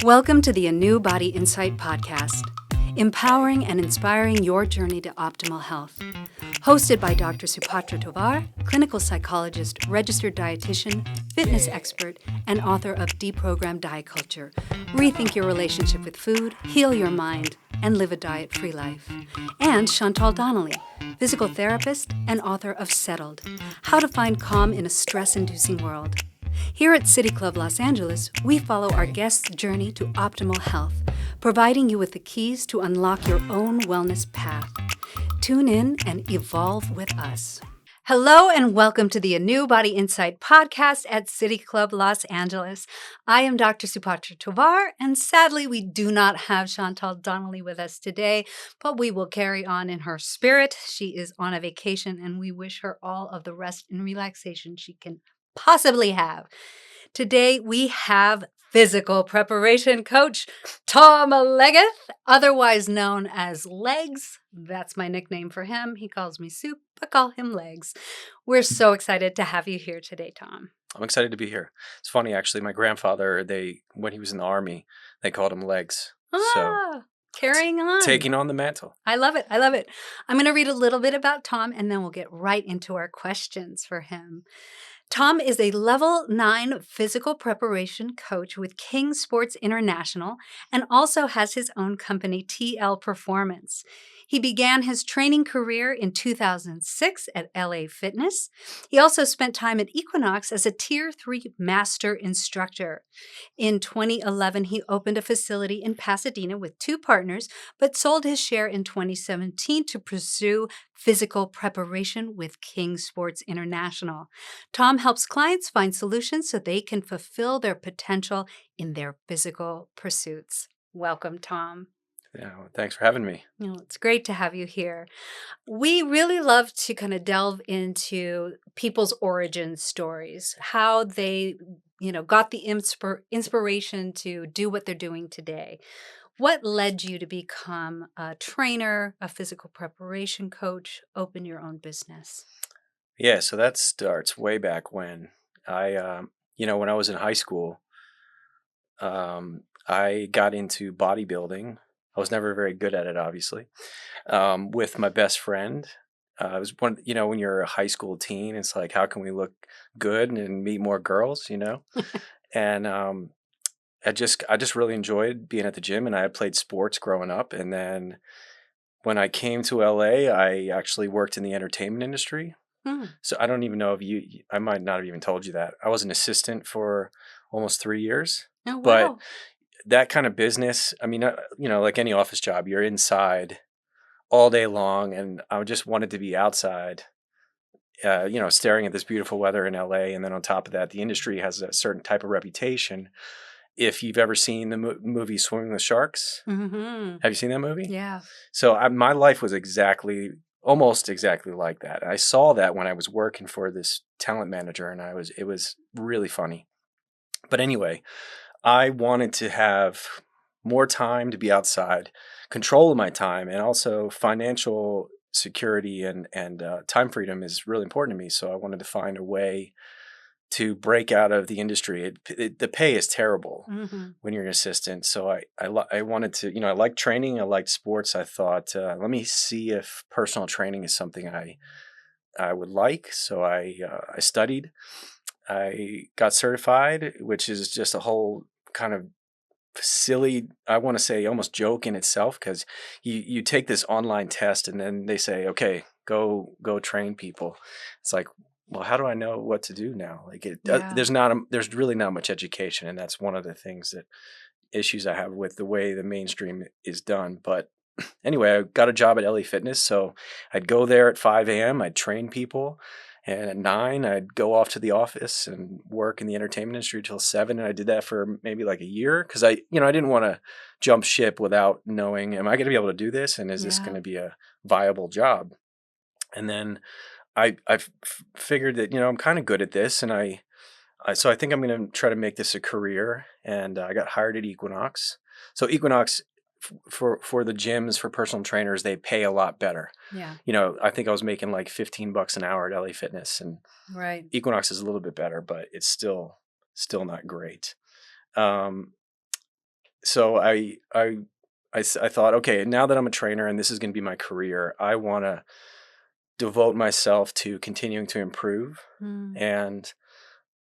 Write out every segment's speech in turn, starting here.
Welcome to the ANEW Body Insight Podcast, empowering and inspiring your journey to optimal health. Hosted by Dr. Supatra Tovar, clinical psychologist, registered dietitian, fitness expert, and author of Deprogrammed Diet Culture. Rethink your relationship with food, heal your mind, and live a diet-free life. And Chantal Donnelly, physical therapist and author of Settled, How to Find Calm in a Stress-Inducing World. Here at City Club Los Angeles, we follow our guests' journey to optimal health, providing you with the keys to unlock your own wellness path. Tune in and evolve with us. Hello and welcome to the ANEW Body Insight Podcast at City Club Los Angeles. I am Dr. Supatra Tovar, and sadly we do not have Chantal Donnelly with us today, but we will carry on in her spirit. She is on a vacation and we wish her all of the rest and relaxation she can possibly have. Today we have physical preparation coach Tom Legath, otherwise known as Legs. That's my nickname for him. He calls me Soup, but call him Legs. We're so excited to have you here today, Tom. I'm excited to be here. It's funny, actually. My grandfather, when he was in the Army, they called him Legs. Carrying on. Taking on the mantle. I love it. I love it. I'm going to read a little bit about Tom, and then we'll get right into our questions for him. Tom is a level 9 physical preparation coach with King Sports International and also has his own company, TL Performance. He began his training career in 2006 at LA Fitness. He also spent time at Equinox as a Tier 3 master instructor. In 2011, he opened a facility in Pasadena with 2 partners, but sold his share in 2017 to pursue physical preparation with King Sports International. Tom helps clients find solutions so they can fulfill their potential in their physical pursuits. Welcome, Tom. Yeah, well, thanks for having me. It's great to have you here. We really love to kind of delve into people's origin stories, how they, got the inspiration to do what they're doing today. What led you to become a trainer, a physical preparation coach, open your own business? Yeah, so that starts way back when when I was in high school, I got into bodybuilding. I was never very good at it, obviously. With my best friend, it was when you're a high school teen, it's like, how can we look good and meet more girls, And I just really enjoyed being at the gym, and I had played sports growing up. And then when I came to LA, I actually worked in the entertainment industry. So I don't even know if I might not have even told you that. I was an assistant for almost 3 years. Oh, wow. But that kind of business, I mean, like any office job, you're inside all day long, and I just wanted to be outside, staring at this beautiful weather in LA. And then on top of that, the industry has a certain type of reputation. If you've ever seen the movie Swimming with Sharks, Mm-hmm. Have you seen that movie? Yeah. So my life was almost exactly like that. I saw that when I was working for this talent manager, and it was really funny. But anyway, I wanted to have more time to be outside, control of my time, and also financial security and time freedom is really important to me. So I wanted to find a way to break out of the industry. The pay is terrible when you're an assistant. So I wanted to, I liked training. I liked sports. I thought, let me see if personal training is something I would like. So I studied. I got certified, which is just a whole kind of silly, I want to say almost joke in itself, because you take this online test and then they say, okay, go train people. It's like, well, how do I know what to do now? Like there's really not much education. And that's one of the issues I have with the way the mainstream is done. But anyway, I got a job at LA Fitness. So I'd go there at 5 a.m. I'd train people. And at 9, I'd go off to the office and work in the entertainment industry till 7. And I did that for maybe like a year, because I didn't want to jump ship without knowing, am I going to be able to do this? And is this going to be a viable job? And then I figured that, I'm kind of good at this. And so I think I'm going to try to make this a career. And I got hired at Equinox. So Equinox, for the gyms, for personal trainers, they pay a lot better. Yeah. I think I was making like $15 an hour at LA Fitness, and right. Equinox is a little bit better, but it's still not great. so I thought, okay, now that I'm a trainer and this is going to be my career, I want to devote myself to continuing to improve. And,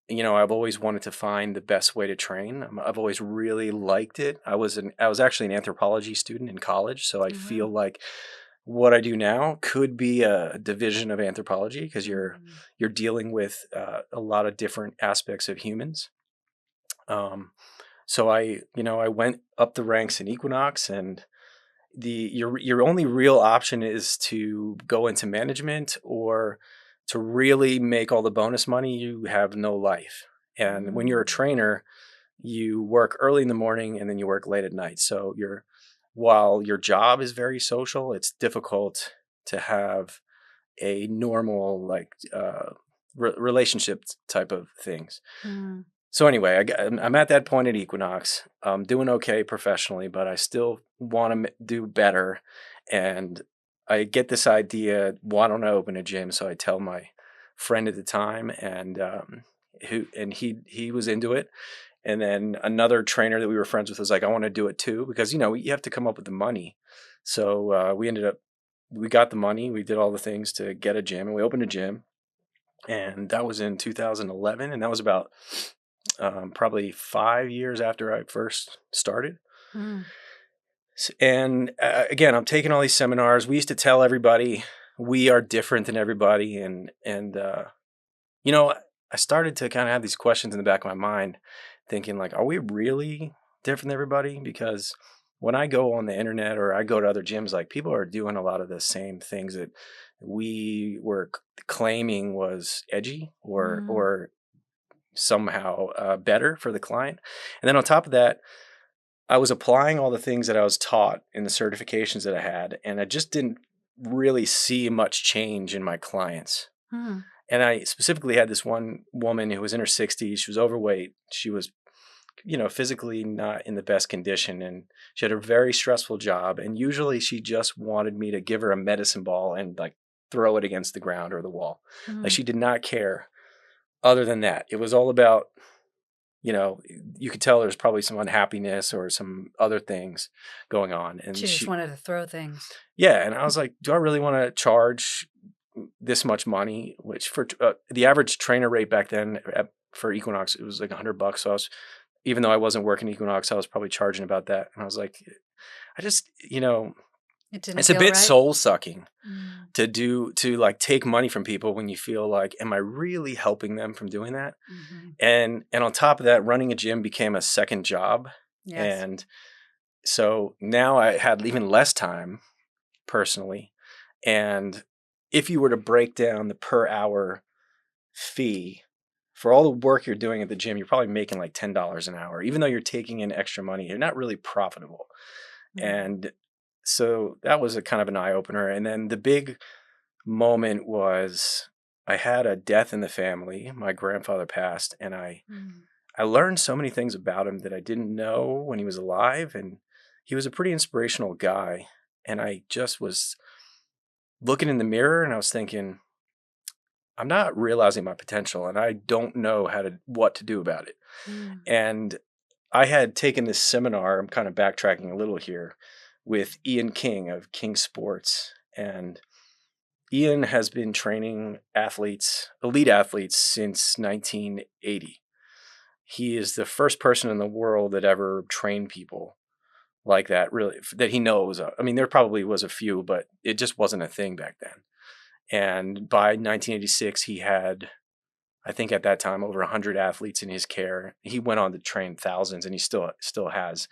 I've always wanted to find the best way to train. I've always really liked it. I was actually an anthropology student in college. So I feel like what I do now could be a division of anthropology because you're dealing with a lot of different aspects of humans. So I went up the ranks in Equinox, and your only real option is to go into management, or to really make all the bonus money. You have no life. And when you're a trainer, you work early in the morning and then you work late at night. So while your job is very social, it's difficult to have a normal relationship type of things. So anyway, I'm at that point at Equinox. I'm doing okay professionally, but I still want to do better. And I get this idea, why don't I open a gym? So I tell my friend at the time, and he was into it. And then another trainer that we were friends with was like, I want to do it too, because you have to come up with the money. So we got the money, we did all the things to get a gym, and we opened a gym. And that was in 2011, and that was about probably 5 years after I first started. And again, I'm taking all these seminars. We used to tell everybody we are different than everybody, and I started to kind of have these questions in the back of my mind, thinking like, are we really different than everybody? Because when I go on the internet or I go to other gyms, like, people are doing a lot of the same things that we were claiming was edgy or somehow better for the client. And then on top of that, I was applying all the things that I was taught in the certifications that I had, and I just didn't really see much change in my clients. And I specifically had this one woman who was in her 60s. She was overweight. She was, physically not in the best condition, and she had a very stressful job. And usually she just wanted me to give her a medicine ball and like throw it against the ground or the wall. Like, she did not care. Other than that, it was all about, you could tell there's probably some unhappiness or some other things going on. And she just wanted to throw things. Yeah. And I was like, do I really want to charge this much money? Which for the average trainer rate back then for Equinox, it was like $100. So even though I wasn't working Equinox, I was probably charging about that. And I was like, I just, it's a bit right. Soul sucking to like take money from people when you feel like, am I really helping them from doing that? And on top of that, running a gym became a second job. Yes. And so now I had even less time personally. And if you were to break down the per hour fee for all the work you're doing at the gym, you're probably making like $10 an hour. Even though you're taking in extra money, you're not really profitable. And so that was a kind of an eye opener. And then the big moment was I had a death in the family. My grandfather passed, and I learned so many things about him that I didn't know when he was alive. And he was a pretty inspirational guy. And I just was looking in the mirror and I was thinking, I'm not realizing my potential, and I don't know what to do about it. And I had taken this seminar, I'm kind of backtracking a little here, with Ian King of King Sports. And Ian has been training elite athletes since 1980. He is the first person in the world that ever trained people like that, really, that he knows of. I mean, there probably was a few, but it just wasn't a thing back then. And by 1986, he had, I think at that time, over 100 athletes in his care. He went on to train thousands, and he still has,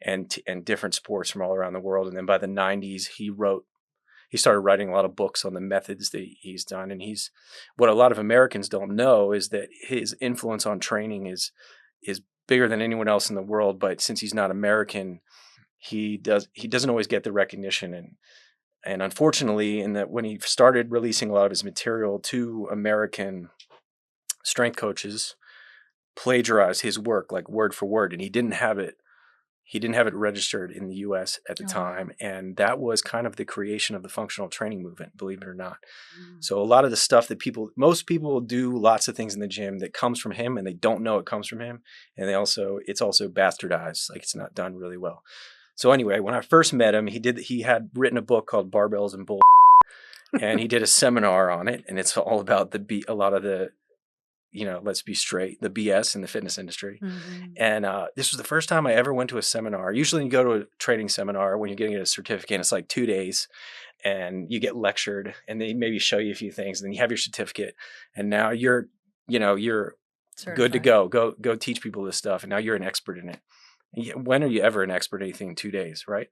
and different sports from all around the world. And then by the 90s, he started writing a lot of books on the methods that he's done. And what a lot of Americans don't know is that his influence on training is bigger than anyone else in the world. But since he's not American, he doesn't always get the recognition. And unfortunately, when he started releasing a lot of his material to American strength coaches, plagiarized his work like word for word, and he didn't have it. He didn't have it registered in the US at the time. And that was kind of the creation of the functional training movement, believe it or not. So a lot of the stuff that most people do lots of things in the gym that comes from him and they don't know it comes from him. And it's also bastardized. Like it's not done really well. So anyway, when I first met him, he had written a book called Barbells and Bull. And he did a seminar on it. And it's all about a lot of the, let's be straight, the BS in the fitness industry. And this was the first time I ever went to a seminar. Usually you go to a training seminar when you're getting a certificate, and it's like 2 days and you get lectured and they maybe show you a few things and then you have your certificate and now you're certified. Good to go teach people this stuff. And now you're an expert in it. When are you ever an expert in anything in 2 days, right?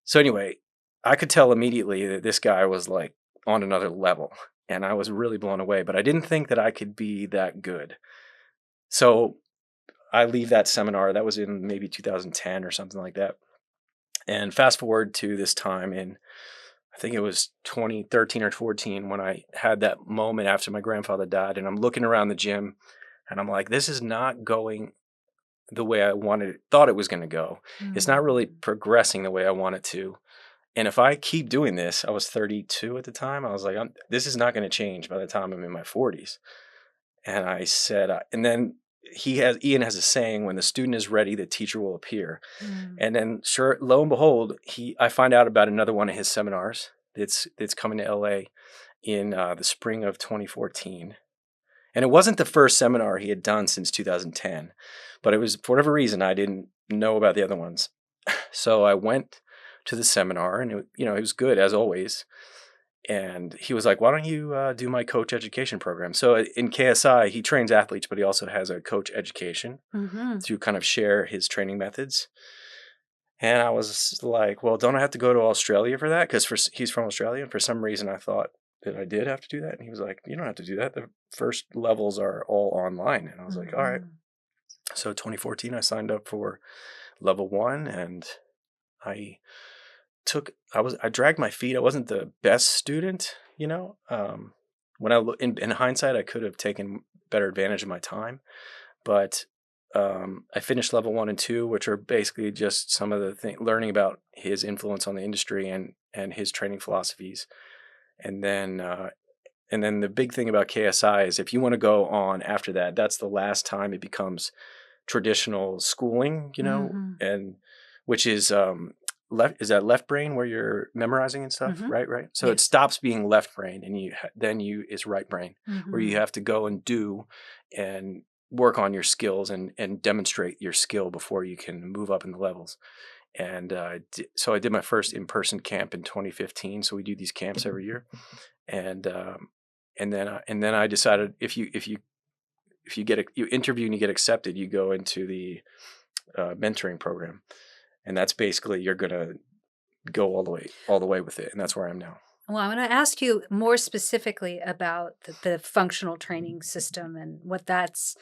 So anyway, I could tell immediately that this guy was like on another level. And I was really blown away, but I didn't think that I could be that good. So I leave that seminar. That was in maybe 2010 or something like that. And fast forward to this time in, I think it was 2013 or 14 when I had that moment after my grandfather died. And I'm looking around the gym and I'm like, this is not going the way I thought it was going to go. It's not really progressing the way I want it to. And if I keep doing this, I was 32 at the time. I was like, this is not going to change by the time I'm in my 40s. And I said, and then Ian has a saying, when the student is ready, the teacher will appear. And then sure, lo and behold, I find out about another one of his seminars that's coming to LA in the spring of 2014. And it wasn't the first seminar he had done since 2010, but it was, for whatever reason, I didn't know about the other ones. So I went to the seminar and it was good as always. And he was like, why don't you do my coach education program? So in KSI, he trains athletes, but he also has a coach education to kind of share his training methods. And I was like, well, don't I have to go to Australia for that? Because he's from Australia. And for some reason, I thought that I did have to do that. And he was like, you don't have to do that. The first levels are all online. And I was like, all right. So 2014, I signed up for level 1 and I dragged my feet. I wasn't the best student, when in hindsight, I could have taken better advantage of my time, but I finished level 1 and 2, which are basically just some of the learning about his influence on the industry and his training philosophies. And then the big thing about KSI is if you want to go on after that, that's the last time it becomes traditional schooling, and which is, is that left brain where you're memorizing and stuff, right? So yes. It stops being left brain and then is right brain, where you have to go and do and work on your skills and demonstrate your skill before you can move up in the levels. And so I did my first in-person camp in 2015. So we do these camps every year, and then I decided if you interview and you get accepted, you go into the mentoring program. And that's basically, you're going to go all the way with it. And that's where I am now. Well, I want to ask you more specifically about the functional training system and what that's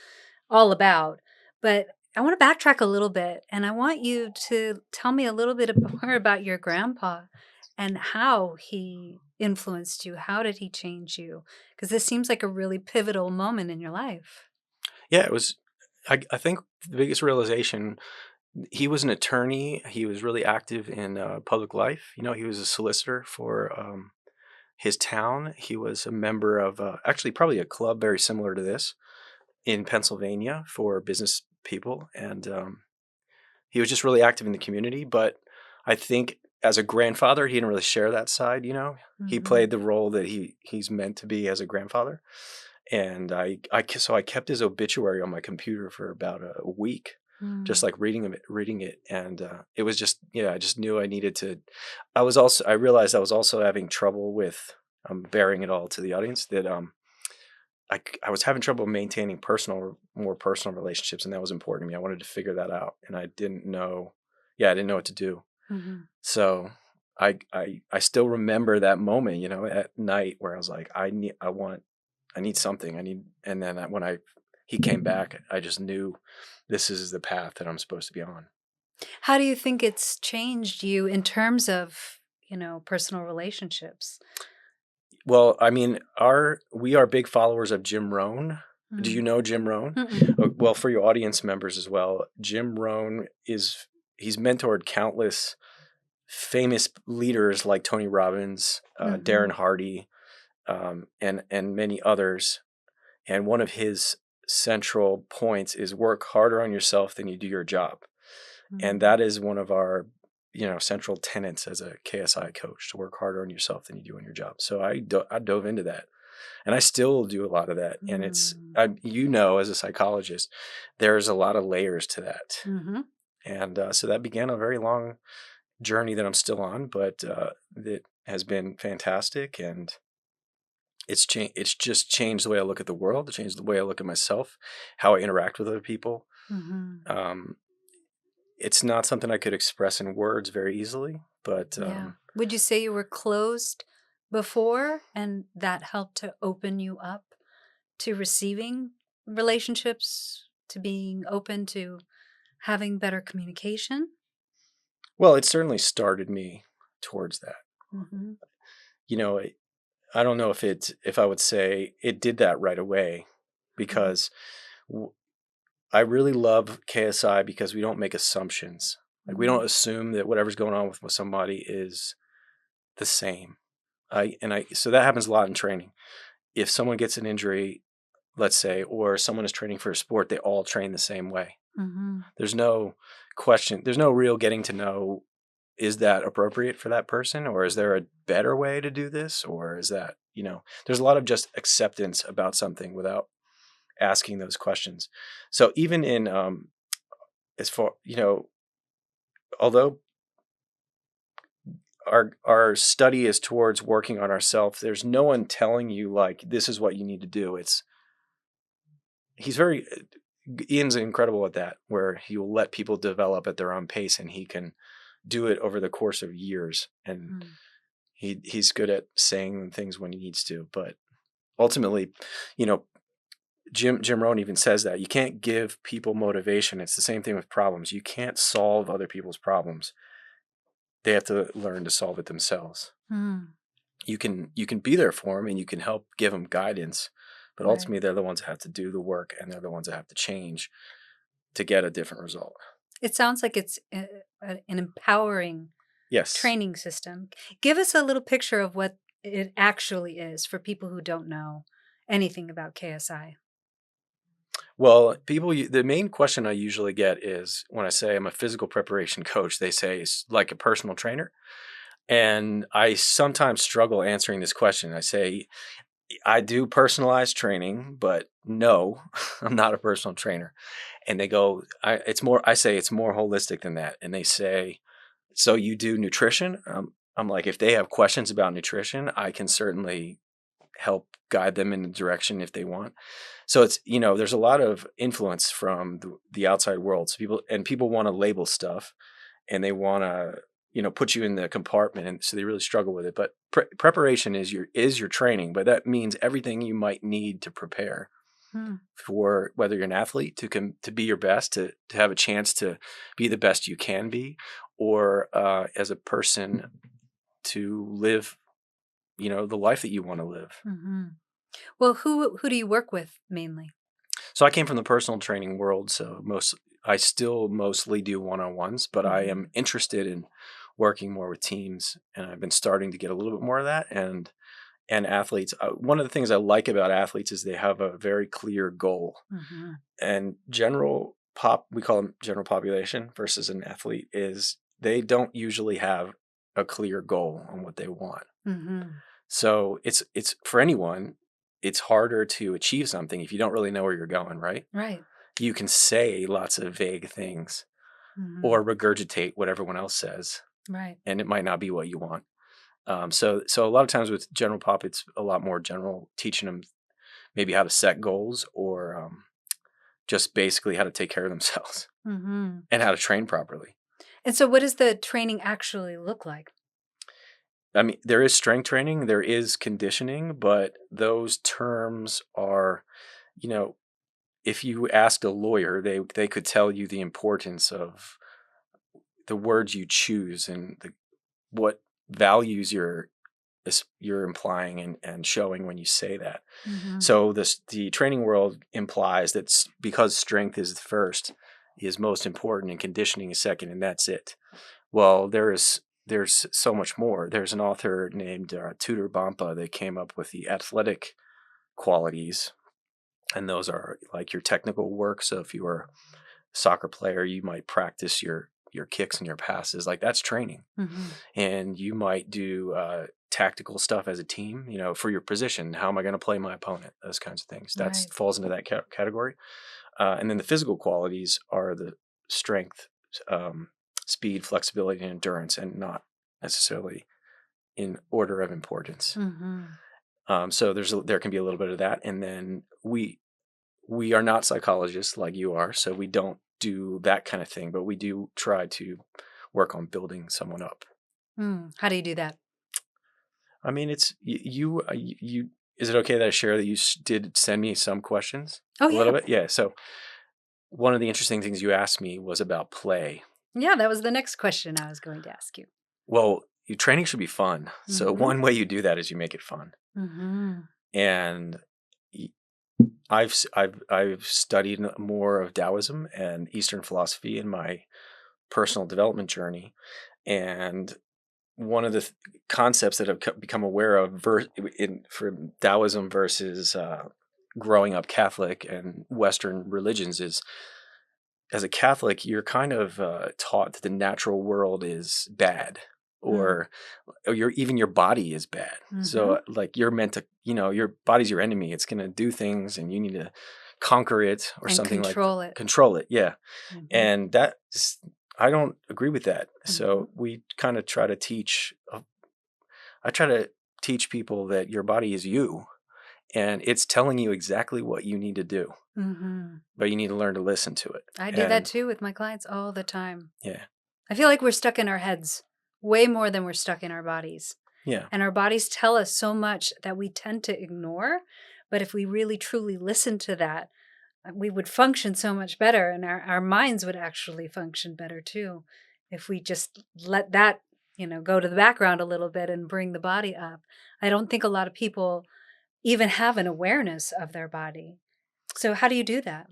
all about. But I want to backtrack a little bit. And I want you to tell me a little bit more about your grandpa and how he influenced you. How did he change you? Because this seems like a really pivotal moment in your life. Yeah, it was. I think the biggest realization, he was an attorney. He was really active in public life. He was a solicitor for his town. He was a member of actually probably a club very similar to this in Pennsylvania for business people. And he was just really active in the community. But I think as a grandfather, he didn't really share that side. He played the role that he's meant to be as a grandfather. And so I kept his obituary on my computer for about a week. Just like reading it. And it was just, I just knew I needed to, I realized I was also having trouble with, bearing it all to the audience, that I was having trouble maintaining more personal relationships. And that was important to me. I wanted to figure that out. And I didn't know what to do. So I still remember that moment, at night where I was like, I need something. And then when he came back, I just knew this is the path that I'm supposed to be on. How do you think it's changed you in terms of, personal relationships? Well, I mean, we are big followers of Jim Rohn. Do you know Jim Rohn? Well, for your audience members as well, Jim Rohn is he's mentored countless famous leaders like Tony Robbins, Darren Hardy, and many others. And one of his central points is work harder on yourself than you do your job. And that is one of our, central tenets as a KSI coach, to work harder on yourself than you do on your job. So I dove into that, and I still do a lot of that. And it's, as a psychologist, there's a lot of layers to that. And so that began a very long journey that I'm still on, but that has been fantastic. And it's just changed the way I look at the world. It changed the way I look at myself, how I interact with other people. It's not something I could express in words very easily, but would you say you were closed before, and that helped to open you up to receiving relationships, to being open to having better communication? Well, it certainly started me towards that. I don't know if I would say it did that right away, because I really love KSI because we don't make assumptions. Like, we don't assume that whatever's going on with somebody is the same. So that happens a lot in training. If someone gets an injury, let's say, or someone is training for a sport, they all train the same way. There's no question. There's no real getting to know, is that appropriate for that person? Or is there a better way to do this? Or is that, there's a lot of just acceptance about something without asking those questions. So even in, as far, although our study is towards working on ourselves, there's no one telling you, like, this is what you need to do. Ian's incredible at that, where he will let people develop at their own pace, and he can do it over the course of years. And he's good at saying things when he needs to. But ultimately, Jim Rohn even says that you can't give people motivation. It's the same thing with problems. You can't solve other people's problems. They have to learn to solve it themselves. You can be there for them, and you can help give them guidance, but ultimately they're the ones that have to do the work, and they're the ones that have to change to get a different result. It sounds like it's an empowering training system. Give us a little picture of what it actually is for people who don't know anything about KSI. Well, the main question I usually get is, when I say I'm a physical preparation coach, they say it's like a personal trainer. And I sometimes struggle answering this question. I say, I do personalized training, but no, I'm not a personal trainer. And they go, I say it's more holistic than that. And they say, so you do nutrition? I'm like, if they have questions about nutrition, I can certainly help guide them in the direction if they want. So it's, there's a lot of influence from the outside world. So people want to label stuff, and they want to, put you in the compartment. And so they really struggle with it. But preparation is your training, but that means everything you might need to prepare for, whether you're an athlete to be your best, to have a chance to be the best you can be, or as a person to live, the life that you want to live. Well, who do you work with mainly? So I came from the personal training world. So I still mostly do one-on-ones, but I am interested in working more with teams, and I've been starting to get a little bit more of that. And athletes. One of the things I like about athletes is they have a very clear goal. And we call them general population versus an athlete, is they don't usually have a clear goal on what they want. So it's for anyone, it's harder to achieve something if you don't really know where you're going, right? Right. You can say lots of vague things or regurgitate what everyone else says. Right. And it might not be what you want. So a lot of times with general pop, it's a lot more general, teaching them maybe how to set goals, or just basically how to take care of themselves and how to train properly. And so what does the training actually look like? I mean, there is strength training, there is conditioning, but those terms are, if you asked a lawyer, they could tell you the importance of the words you choose and what values you're implying and showing when you say that. So the training world implies that because strength is first, is most important and conditioning is second, and that's it. Well, there's so much more. There's an author named Tudor Bompa that came up with the athletic qualities, and those are like your technical work. So if you were a soccer player, you might practice your kicks and your passes. Like that's training. Mm-hmm. And you might do tactical stuff as a team, for your position. How am I going to play my opponent? Those kinds of things. That Right. falls into that category. And then the physical qualities are the strength, speed, flexibility, and endurance, and not necessarily in order of importance. Mm-hmm. So there can be a little bit of that. And then we are not psychologists like you are, so we don't do that kind of thing, but we do try to work on building someone up. How do you do that? I mean, it's you. Is it okay that I share that you did send me some questions? Oh, A yeah. little bit, yeah. So one of the interesting things you asked me was about play. Yeah, that was the next question I was going to ask you. Well, your training should be fun. So Mhm. one way you do that is you make it fun. Mm-hmm. And I've studied more of Taoism and Eastern philosophy in my personal development journey, and one of the concepts that I've become aware of for Taoism versus growing up Catholic and Western religions is, as a Catholic, you're kind of taught that the natural world is bad, or even your body is bad. Mm-hmm. So like you're meant to, your body's your enemy. It's going to do things, and you need to conquer it or And something control it. Control it, yeah. Mm-hmm. And I don't agree with that. Mm-hmm. So we kind of try to teach. I try to teach people that your body is you, and it's telling you exactly what you need to do. Mm-hmm. But you need to learn to listen to it. I do that too with my clients all the time. Yeah. I feel like we're stuck in our heads way more than we're stuck in our bodies. Yeah. And our bodies tell us so much that we tend to ignore. But if we really truly listen to that, we would function so much better, and our minds would actually function better too if we just let that, go to the background a little bit and bring the body up. I don't think a lot of people even have an awareness of their body. So how do you do that?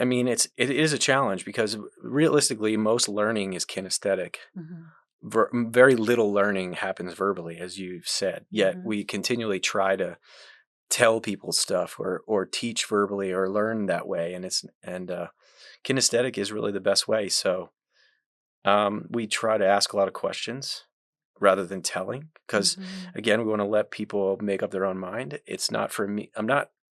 I mean, it is a challenge because realistically, most learning is kinesthetic. Mm-hmm. Very little learning happens verbally, as you've said. Yet Mm-hmm. we continually try to tell people stuff or teach verbally or learn that way, and kinesthetic is really the best way. So we try to ask a lot of questions rather than telling, because Mm-hmm. again, we want to let people make up their own mind. It's not for me.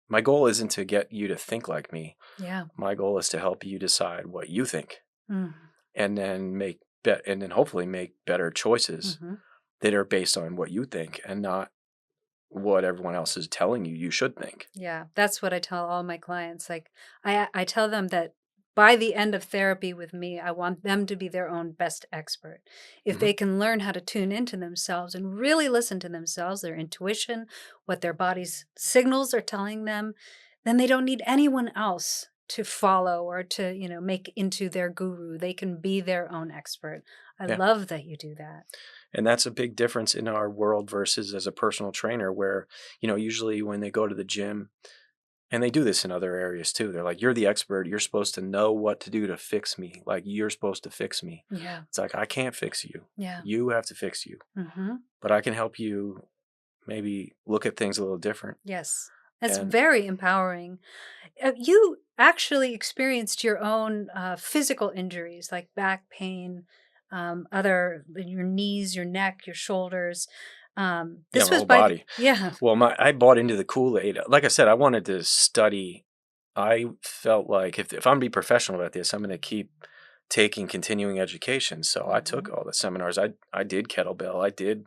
My goal isn't to get you to think like me. Yeah. My goal is to help you decide what you think, Mm-hmm. and then hopefully make better choices Mm-hmm. that are based on what you think and not what everyone else is telling you should think. Yeah, that's what I tell all my clients. Like, I tell them that by the end of therapy with me, I want them to be their own best expert. If Mhm. they can learn how to tune into themselves and really listen to themselves, their intuition, what their body's signals are telling them, then they don't need anyone else to follow or to, make into their guru. They can be their own expert. I Yeah. love that you do that. And that's a big difference in our world versus as a personal trainer, where, usually when they go to the gym, and they do this in other areas too, they're like, you're the expert. You're supposed to know what to do to fix me. Like, you're supposed to fix me. Yeah. It's like, I can't fix you. Yeah. You have to fix you. Mm-hmm. But I can help you maybe look at things a little different. Yes. That's And very empowering. You actually experienced your own physical injuries like back pain, your knees, your neck, your shoulders. yeah, This my was whole by body. yeah. Well, I bought into the Kool-Aid. Like I said, I wanted to study. I felt like if I'm going to be professional about this, I'm going to keep taking continuing education. So I took Mhm. all the seminars. I did kettlebell. I did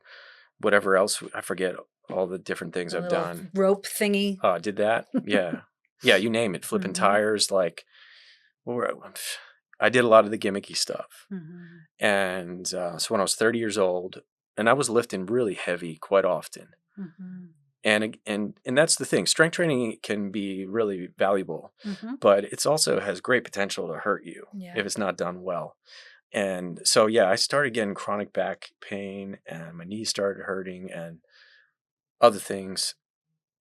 whatever else. I forget all the different things A I've little done. rope thingy. Did that? Yeah. Yeah, you name it. Flipping Mhm. tires. Like, I did a lot of the gimmicky stuff. Mhm. And so when I was 30 years old, and I was lifting really heavy quite often. Mhm. And that's the thing. Strength training can be really valuable, Mhm. but it's also has great potential to hurt you Yeah. if it's not done well. And so, yeah, I started getting chronic back pain, and my knees started hurting and other things.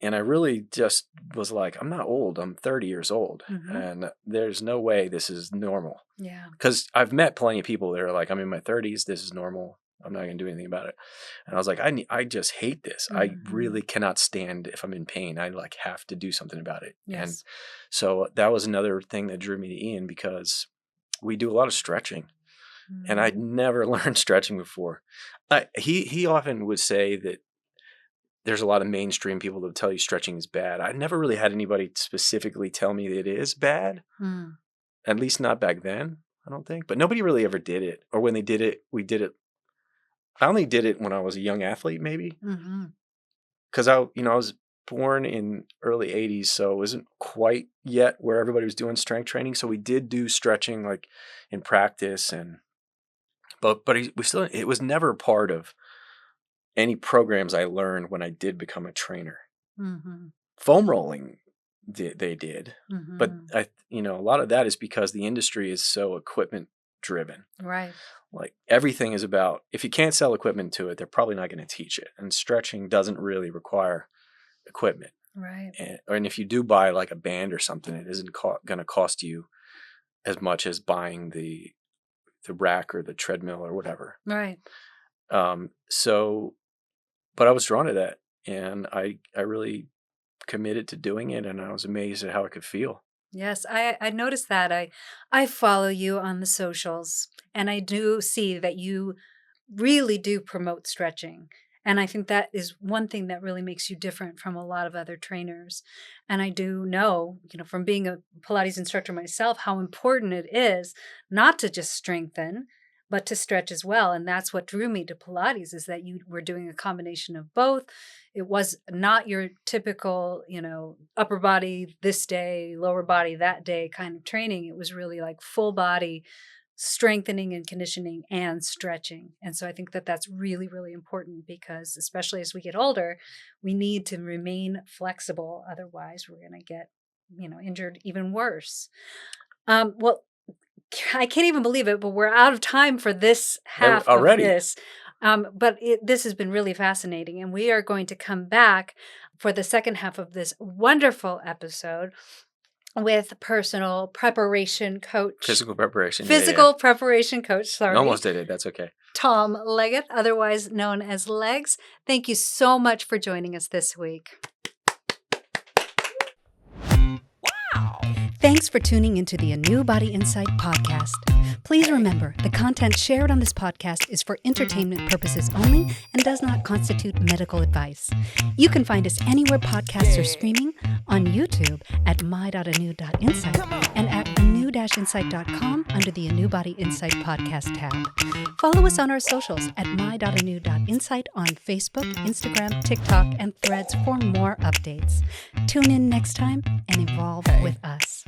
And I really just was like, I'm not old. I'm 30 years old. And there's no way this is normal. Yeah. Because I've met plenty of people that are like, I'm in my 30s. This is normal. I'm not going to do anything about it. And I was like, I just hate this. I really cannot stand if I'm in pain. I like have to do something about it. Yes. And so that was another thing that drew me to Ian, because we do a lot of stretching. And I'd never learned stretching before. He often would say that there's a lot of mainstream people that tell you stretching is bad. I never really had anybody specifically tell me that it is bad, at least not back then, I don't think. But nobody really ever did it. Or when they did it, we did it. I only did it when I was a young athlete, maybe. Because I was born in early 80s, so it wasn't quite yet where everybody was doing strength training. So we did do stretching like in practice, but it was never part of any programs I learned when I did become a trainer. Foam rolling, they did, but a lot of that is because the industry is so equipment driven. Right. Like everything is about, if you can't sell equipment to it, they're probably not going to teach it. And stretching doesn't really require equipment. Right. And if you do buy like a band or something, it isn't going to cost you as much as buying the rack or the treadmill or whatever. Right. But I was drawn to that, and I really committed to doing it, and I was amazed at how it could feel. Yes, I noticed that. I follow you on the socials, and I do see that you really do promote stretching. And I think that is one thing that really makes you different from a lot of other trainers. And I do know, from being a Pilates instructor myself, how important it is not to just strengthen, but to stretch as well. And that's what drew me to Pilates, is that you were doing a combination of both. It was not your typical, upper body this day, lower body that day kind of training. It was really like full body strengthening and conditioning and stretching. And so I think that that's really, really important, because especially as we get older, we need to remain flexible. Otherwise, we're going to get, injured even worse. Well, I can't even believe it, but we're out of time for this half already. Of this. But this has been really fascinating, and we are going to come back for the second half of this wonderful episode with personal preparation coach. Physical preparation. Preparation coach, sorry. Almost did it. That's okay. Tom Legath, otherwise known as Legs. Thank you so much for joining us this week. Thanks for tuning into the ANEW Body Insight Podcast. Please remember, the content shared on this podcast is for entertainment purposes only and does not constitute medical advice. You can find us anywhere podcasts are streaming, on YouTube at my.anew.insight and at anew-insight.com under the ANEW Body Insight Podcast tab. Follow us on our socials at my.anew.insight on Facebook, Instagram, TikTok, and Threads for more updates. Tune in next time and evolve with us.